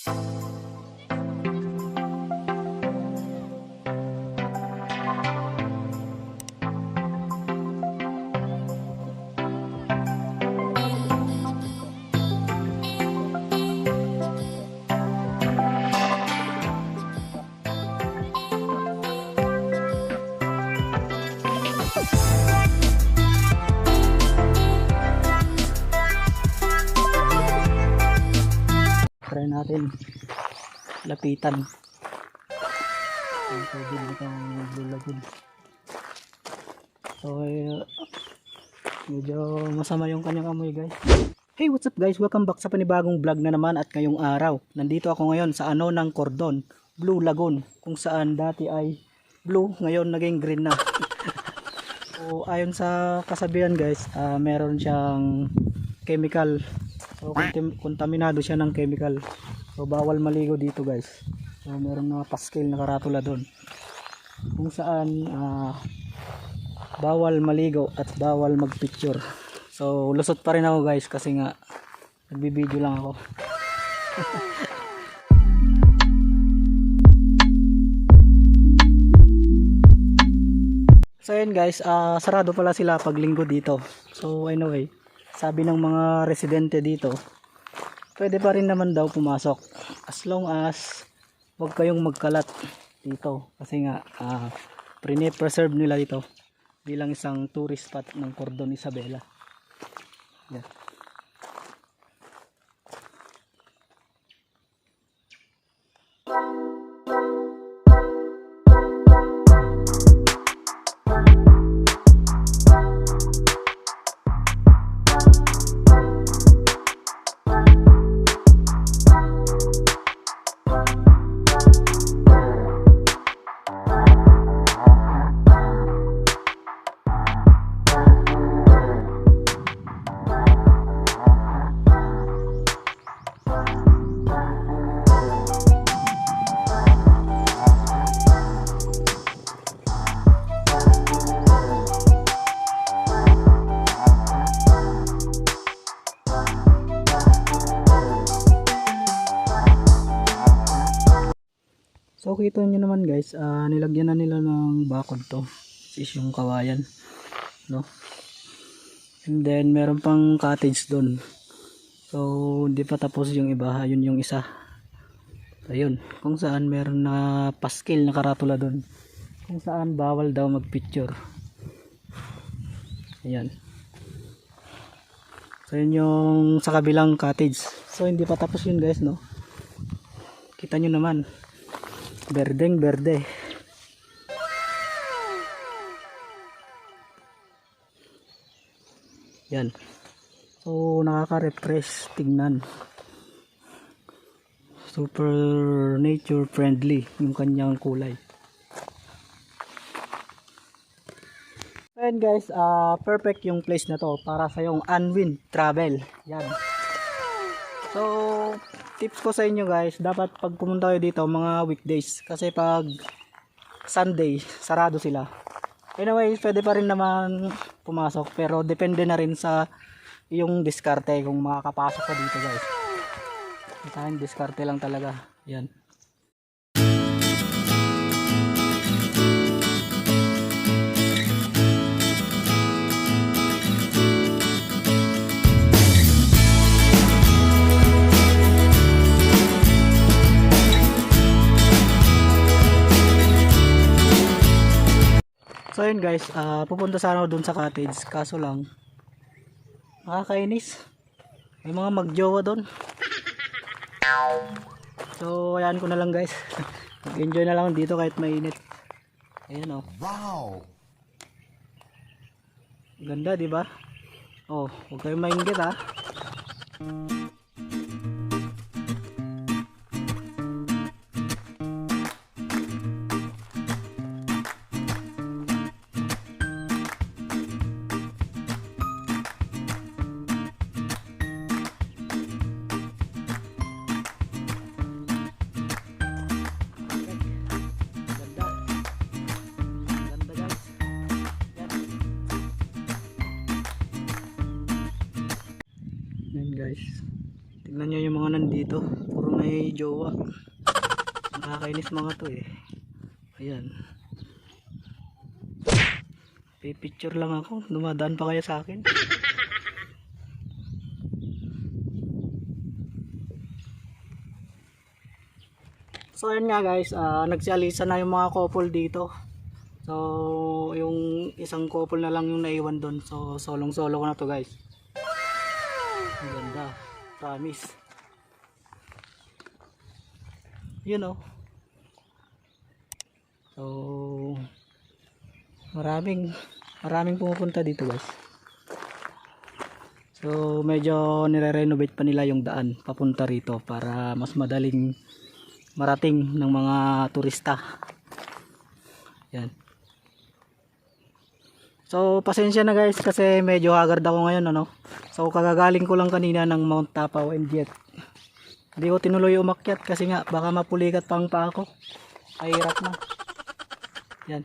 Try natin lapitan. Pwede dito maglulagod. So medyo masama yung kanyang amoy, guys. Hey, what's up guys? Welcome back sa panibagong vlog na naman. At ngayong araw, nandito ako ngayon sa ano ng Cordon, Blue Lagoon, kung saan dati ay blue, ngayon naging green na. So ayon sa kasabihan guys, meron siyang chemical. So kontaminado siya ng chemical. So bawal maligo dito guys. So meron mga pascale na karatula doon. Kung saan bawal maligo at bawal magpicture. So lusot pa rin ako guys kasi nga nagbibideo lang ako. So yun guys, sarado pala sila pag linggo dito. So anyway, sabi ng mga residente dito, pwede pa rin naman daw pumasok as long as wag kayong magkalat dito kasi nga preserve nila dito bilang isang tourist spot ng Cordon Isabela. Yeah. So kita nyo naman guys, nilagyan na nila ng bakod to. Is yung kawayan, no? And then meron pang cottage doon. So hindi pa tapos yung iba, yun yung isa. Ayun, kung saan meron na pascale na karatula doon. Kung saan bawal daw magpicture. Ayan. So yun yung sa kabilang cottage. So hindi pa tapos yun guys, no? Kita nyo naman. Berdeng berde. Yan. So nakaka-refresh tignan. Super nature friendly yung kanyang kulay. And guys, perfect yung place na to para sa yung unwind travel. Yan. So tips ko sa inyo guys, dapat pag pumunta kayo dito mga weekdays kasi pag Sunday sarado sila. Anyway, pwede pa rin naman pumasok pero depende na rin sa yung diskarte kung makakapasok ka dito guys. Sa akin diskarte lang talaga. Yan. So yun guys, pupunta sana ako dun sa cottage, kaso lang nakakainis, may mga magjowa dun. So ayan ko na lang guys. Mag-enjoy na lang dito kahit mainit. Ayan oh. Wow. Ganda, di ba? Oh, huwag kayong mainggit ha. Guys, Tignan nyo yung mga nandito. Puro may jowa. Nakakainis mga to eh. Ayan. Pipicture lang ako. Dumadaan pa kaya sa akin. So ayun nga guys, nagsialisa na yung mga couple dito. So yung isang couple na lang yung naiwan doon. So solong solo ko na to guys. Ang ganda, promise. You know. So maraming pumupunta dito guys. So medyo nire-renovate pa nila yung daan papunta rito para mas madaling marating ng mga turista. Yan. So pasensya na guys kasi medyo haggard ako ngayon ano. So kagagaling ko lang kanina ng Mount Tapao and yet hindi ko tinuloy umakyat kasi nga baka mapulikat pang pa ako. Ay hirap na. Yan.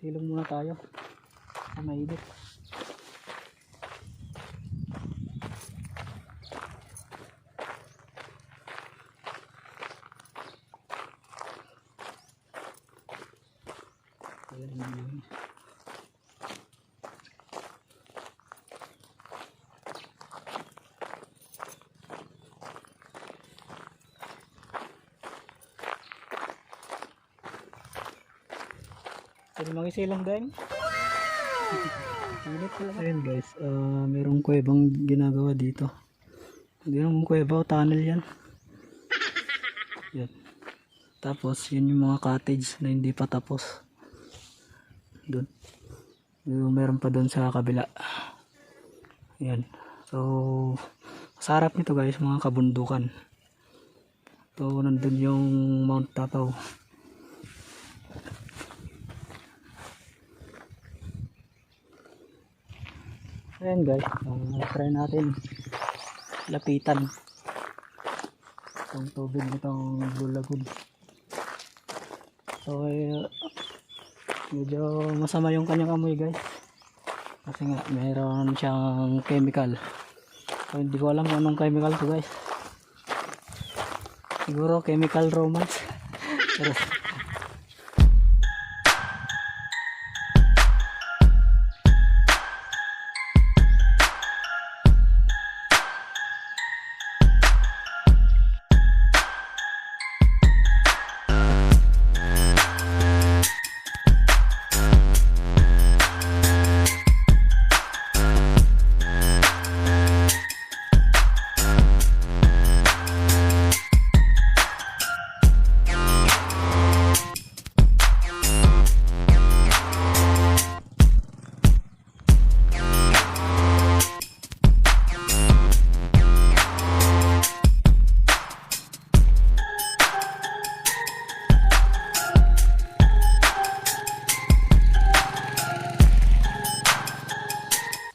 Silong muna tayo sa mainit. Pwede magisilang din. Ayun guys, merong kuwebang ginagawa dito. Hindi naman kuweba o tunnel yan. Yan. Tapos yun yung mga cottage na hindi pa tapos. Doon. Meron pa doon sa kabila. Yan. So sa harap nito guys, mga kabundukan. So nandun yung Mount Tapao. Ayan guys, try natin lapitan itong tubig nitong Blue Lagoon. So medyo masama yung kanyang amoy guys kasi nga mayroon siyang chemical. So hindi ko alam kung anong chemical to guys. Siguro chemical romance. Pero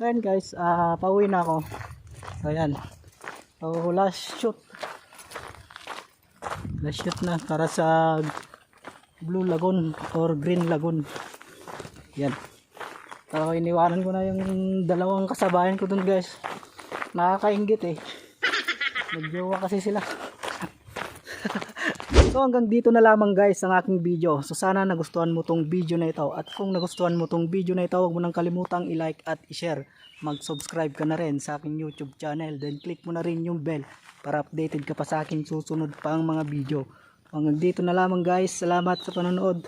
ayan guys, pauwi na ako. So ayan. So last shoot na para sa Blue Lagoon or Green Lagoon. Yan. So iniwanan ko na yung dalawang kasabayan ko dun guys. Nakakainggit eh. Nagjowa kasi sila. So hanggang dito na lamang guys ang aking video. So sana nagustuhan mo tong video na ito. At kung nagustuhan mo tong video na ito, huwag mo nang kalimutang i-like at i-share. Mag-subscribe ka na rin sa aking YouTube channel. Then click mo na rin yung bell para updated ka pa sa aking susunod pang mga video. Hanggang dito na lamang guys. Salamat sa panonood.